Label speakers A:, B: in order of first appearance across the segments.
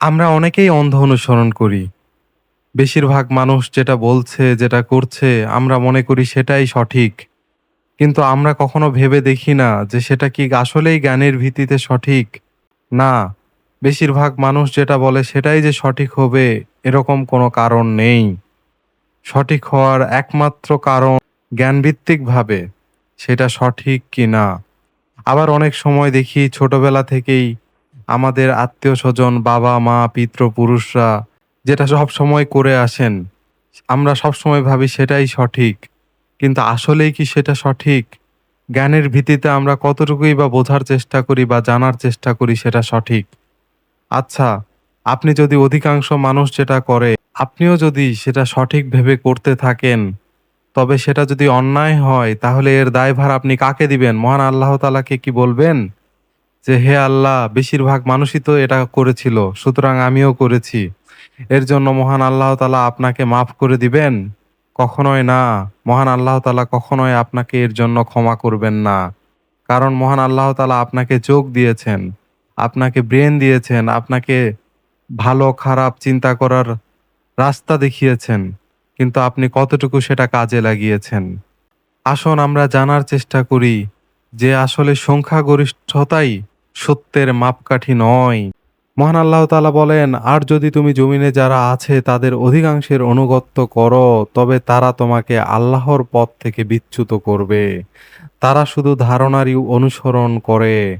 A: আমরা অনেকেই অন্ধ অনুসরণ করি। বেশিরভাগ মানুষ যেটা বলছে, যেটা করছে আমরা মনে করি সেটাই সঠিক। কিন্তু আমরা কখনো ভেবে দেখি না যে সেটা কি আসলেই জ্ঞানের ভিত্তিতে সঠিক? না, বেশিরভাগ মানুষ যেটা বলে সেটাই যে সঠিক হবে এরকম কোনো কারণ নেই। সঠিক হওয়ার একমাত্র কারণ জ্ঞানভিত্তিকভাবে সেটা সঠিক কিনা। আবার অনেক সময় দেখি ছোটবেলা থেকেই আমাদের আত্মীয়স্বজন, বাবা-মা, পিতৃপুরুষরা যেটা সবসময় করে আসেন, আমরা সবসময় ভাবি সেটাই সঠিক। কিন্তু আসলেই কি সেটা সঠিক? জ্ঞানের ভিত্তিতে আমরা কতটুকুই বা বোঝার চেষ্টা করি বা জানার চেষ্টা করি সেটা সঠিক? আচ্ছা, আপনি যদি অধিকাংশ মানুষ যেটা করে, আপনিও যদি সেটা সঠিক ভেবে করতে থাকেন, তবে সেটা যদি অন্যায় হয় তাহলে এর দায়ভার আপনি কাকে দিবেন? মহান আল্লাহ তাআলাকে কি বলবেন? যে, "হে আল্লাহ, বেশিরভাগ মানুষই তো এটা করেছিল, সুতরাং আমিও করেছি। এর জন্য মহান আল্লাহ তাআলা আপনাকে মাফ করে দিবেন?" কখনোই না। মহান আল্লাহ তাআলা কখনোই আপনাকে এর জন্য ক্ষমা করবেন না। কারণ মহান আল্লাহ তাআলা আপনাকে চোখ দিয়েছেন, আপনাকে ব্রেন দিয়েছেন, আপনাকে ভালো খারাপ চিন্তা করার রাস্তা দেখিয়েছেন। কিন্তু আপনি কতটুকু সেটা কাজে লাগিয়েছেন? আসুন আমরা জানার চেষ্টা করি যে আসলে সংখ্যাগরিষ্ঠতাই সত্যের মাপকাঠি নয়। মহান আল্লাহ তাআলা বলেন, "আর যদি তুমি জমিনে যারা আছে তাদের অধিকাংশের আনুগত্য করো, তবে তারা তোমাকে আল্লাহর পথ থেকে বিচ্যুত করবে। তারা শুধু ধারণারই অনুসরণ করে,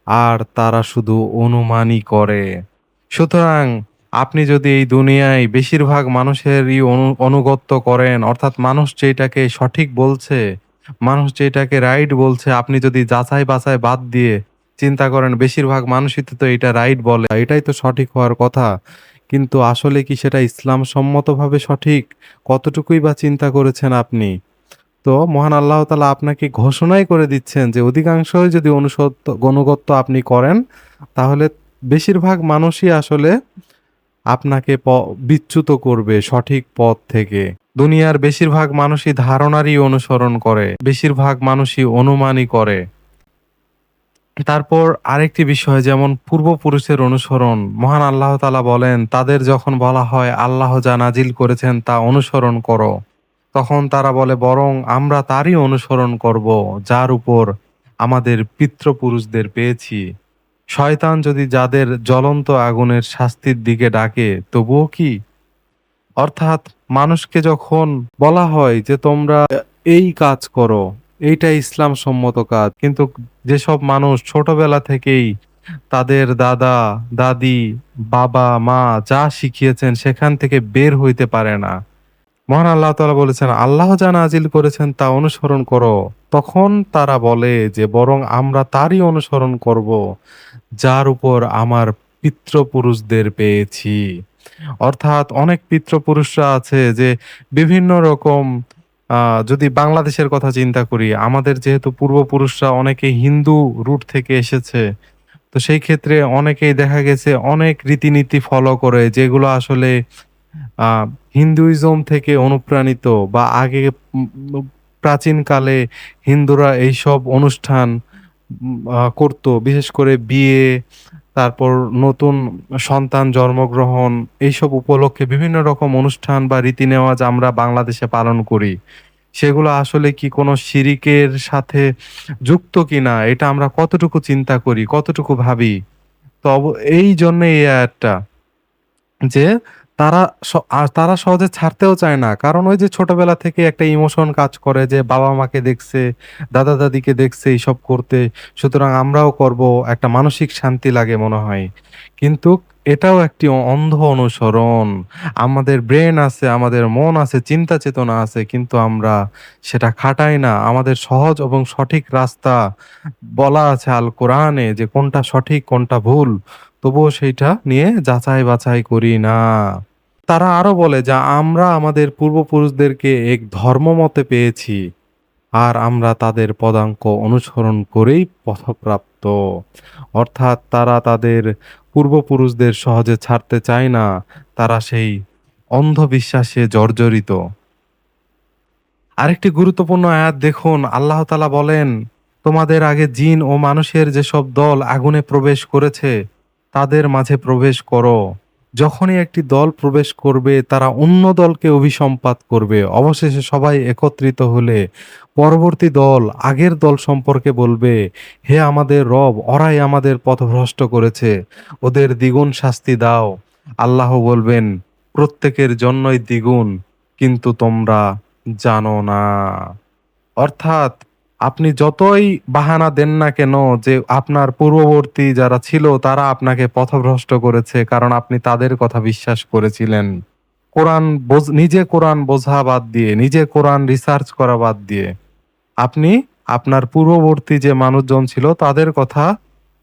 A: আর তারা শুধু অনুমানই করে।" সুতরাং আপনি যদি এই দুনিয়ায় বেশিরভাগ মানুষেরই অনুগত্য করেন, অর্থাৎ মানুষ যেটাকে সঠিক বলছে, মানুষ যেটাকে রাইট বলছে, আপনি যদি যাচাই বাছাই বাদ দিয়ে চিন্তা করেন বেশিরভাগ মানুষই তো এটা রাইট বলে, এটাই তো সঠিক হওয়ার কথা। কিন্তু আসলে কি সেটা ইসলাম সম্মতভাবে সঠিক? কতটুকুই বা চিন্তা করেছেন আপনি? তো মহান আল্লাহ তাআলা আপনাকে ঘোষণাই করে দিচ্ছেন যে অধিকাংশই যদি অনুগত্য আপনি করেন, তাহলে বেশিরভাগ মানুষই আসলে আপনাকে বিচ্যুত করবে সঠিক পথ থেকে। দুনিয়ার বেশিরভাগ মানুষই ধারণারই অনুসরণ করে। বেশিরভাগ মানুষই অনুমানই করে। তারপর আরেকটি বিষয়, যেমন পূর্বপুরুষের অনুসরণ। মহান আল্লাহ তাআলা বলেন, তাদের যখন বলা হয় আল্লাহ যা নাজিল করেছেন তা অনুসরণ করো, তখন তারা বলে বরং আমরা তারই অনুসরণ করব যার উপর আমাদের পিতৃপুরুষদের পেয়েছি। শয়তান যদি যাদের জ্বলন্ত আগুনের শাস্তির দিকে ডাকে তবুও কি? অর্থাৎ মানুষকে যখন বলা হয় যে তোমরা এই কাজ করো, এইটা ইসলাম সম্মত কাজ, কিন্তু যেসব মানুষ ছোটবেলা থেকেই তাদের দাদা, দাদি, বাবা, মা যা শিখিয়েছেন সেখান থেকে বের হইতে পারে না। মহান আল্লাহ তাআলা বলেছেন, আল্লাহ যা নাজিল করেছেন তা অনুসরণ করো। তখন তারা বলে যে বরং আমরা তারই অনুসরণ করব যার উপর আমার পিতৃপুরুষদের পেয়েছি। অর্থাৎ অনেক পিতৃপুরুষরা আছে যে বিভিন্ন রকম, যদি বাংলাদেশের কথা চিন্তা করি, আমাদের যেহেতু পূর্বপুরুষরা অনেকেই হিন্দু রুট থেকে এসেছে। তো সেই ক্ষেত্রে অনেকেই দেখা গেছে অনেক রীতিনীতি ফলো করে যেগুলো আসলে আ হিন্দুইজম থেকে অনুপ্রাণিত, বা আগে উম উম প্রাচীনকালে হিন্দুরা এইসব অনুষ্ঠান করত। বিশেষ করে বিয়ে, তারপর নতুন সন্তান জন্মগ্রহণ, এইসব উপলক্ষে বিভিন্ন রকম অনুষ্ঠান বা রীতি-নেওয়াজ আমরা বাংলাদেশে পালন করি। সেগুলো আসলে কি কোনো শিরিকের সাথে যুক্ত কিনা এটা আমরা কতটুকু চিন্তা করি, কতটুকু ভাবি? তো এইজন্যে এই আয়াতটা যে তারা তারা সহজে ছাড়তেও চায় না। কারণ ওই যে ছোটবেলা থেকে একটা ইমোশন কাজ করে যে বাবা-মাকে দেখছে, দাদা-দাদিকে দেখছে এইসব করতে। সুতরাং আমরাও করব। একটা মানসিক শান্তি লাগে মনে হয়। কিন্তু এটাও একটি অন্ধ অনুসরণ। আমাদের ব্রেন আছে, আমাদের মন আছে, চিন্তা চেতনা আছে। কিন্তু আমরা সেটা খাটাই না। আমাদের সহজ এবং সঠিক রাস্তা বলা আছে আল কোরআনে যে কোনটা সঠিক, কোনটা ভুল। তবুও সেইটা নিয়ে যাচাই বাছাই করি না। তারা আরো বলে যে আমরা আমাদের পূর্বপুরুষদেরকে এক ধর্মমতে পেয়েছি, আর আমরা তাদের পদাঙ্ক অনুসরণ করেই পথপ্রাপ্ত। অর্থাৎ তারা তাদের পূর্বপুরুষদের সহজে ছাড়তে চায় না। তারা সেই অন্ধবিশ্বাসে জর্জরিত। আরেকটি গুরুত্বপূর্ণ আয়াত দেখুন, আল্লাহ তাআলা বলেন, তোমাদের আগে জিন ও মানুষের যেসব দল আগুনে প্রবেশ করেছে তাদের মাঝে প্রবেশ করো। যখনই একটি দল প্রবেশ করবে তারা অন্য দলকে অভিসম্পাত করবে। অবশেষে সবাই একত্রিত হলে পরবর্তী দল আগের দল সম্পর্কে বলবে, হে আমাদের রব, ওরাই আমাদের পথভ্রষ্ট করেছে, ওদের দ্বিগুণ শাস্তি দাও। আল্লাহ বলবেন, প্রত্যেকের জন্যই দ্বিগুণ, কিন্তু তোমরা জানো না। অর্থাৎ আপনি যতই বাহানা দেন না কেন যে আপনার পূর্ববর্তী যারা ছিল তারা আপনাকে পথভ্রষ্ট করেছে, কারণ আপনি তাদের কথা বিশ্বাস করেছিলেন। নিজে কোরআন বোঝা বাদ দিয়ে, নিজে কোরআন রিসার্চ করা বাদ দিয়ে আপনি আপনার পূর্ববর্তী যে মানুষজন ছিল তাদের কথা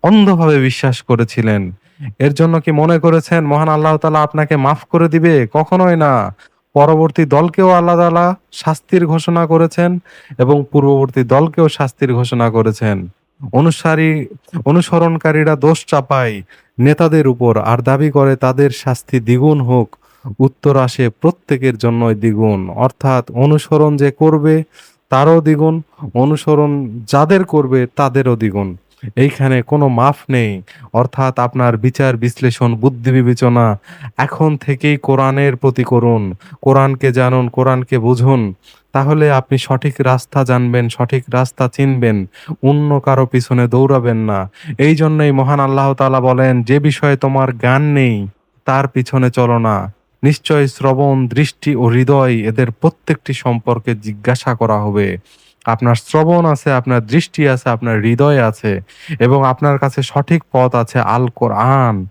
A: অন্ধভাবে বিশ্বাস করেছিলেন। এর জন্য কি মনে করেছেন মহান আল্লাহ তাআলা আপনাকে মাফ করে দিবে? কখনোই না। পরবর্তী দলকেও আল্লাহ তাআলা শাস্তির ঘোষণা করেছেন এবং পূর্ববর্তী দলকেও শাস্তির ঘোষণা করেছেন। অনুসারী অনুসরণকারীরা দোষ চাপায় নেতাদের উপর আর দাবি করে তাদের শাস্তি দ্বিগুণ হোক। উত্তর আসে প্রত্যেকের জন্যই দ্বিগুণ। অর্থাৎ অনুসরণ যে করবে তারও দ্বিগুণ, অনুসরণ যাদের করবে তাদেরও দ্বিগুণ। এইখানে কোনো মাফ নেই। অর্থাৎ আপনার বিচার বিশ্লেষণ, বুদ্ধি বিবেচনা এখন থেকেই কোরআনের প্রতি করুন। কোরআনকে জানুন, কোরআনকে বুঝুন। তাহলে আপনি সঠিক রাস্তা জানবেন, সঠিক রাস্তা চিনবেন। অন্য কারো পিছনে দৌড়াবেন না। এই জন্যই মহান আল্লাহ তাআলা বলেন, যে বিষয়ে তোমার জ্ঞান নেই তার পিছনে চলো না। নিশ্চয় শ্রবণ, দৃষ্টি ও হৃদয় এদের প্রত্যেকটি সম্পর্কে জিজ্ঞাসা করা হবে। আপনার শ্রবণ আছে, আপনার দৃষ্টি আছে, আপনার হৃদয় আছে এবং আপনার কাছে সঠিক পথ আছে আল কোরআন।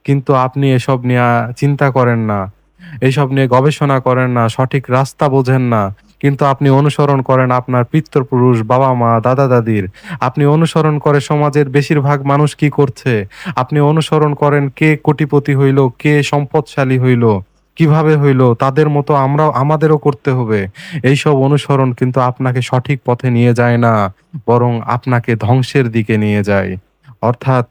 A: কিন্তু আপনি এসব নিয়ে চিন্তা করেন না। এসব নিয়ে গবেষণা করেন না, সঠিক রাস্তা বোঝেন না। কিন্তু আপনি অনুসরণ করেন আপনার পিতৃপুরুষ, বাবা-মা, দাদা-দাদির। আপনি অনুসরণ করে সমাজের বেশিরভাগ মানুষ কি করছে। আপনি অনুসরণ করেন কে কোটিপতি হইল, কে সম্পদশালী হইল, কিভাবে হইল, তাদের মতো আমাদেরও করতে হবে। এইসব অনুসরণ কিন্তু আপনাকে সঠিক পথে নিয়ে যায় না, বরং আপনাকে ধ্বংসের দিকে নিয়ে যায়। অর্থাৎ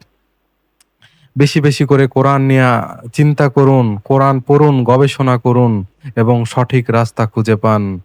A: বেশি, বেশি করে কোরআন নিয়া চিন্তা করুন, কোরআন পড়ুন, গবেষণা করুন এবং সঠিক রাস্তা খুঁজে পান।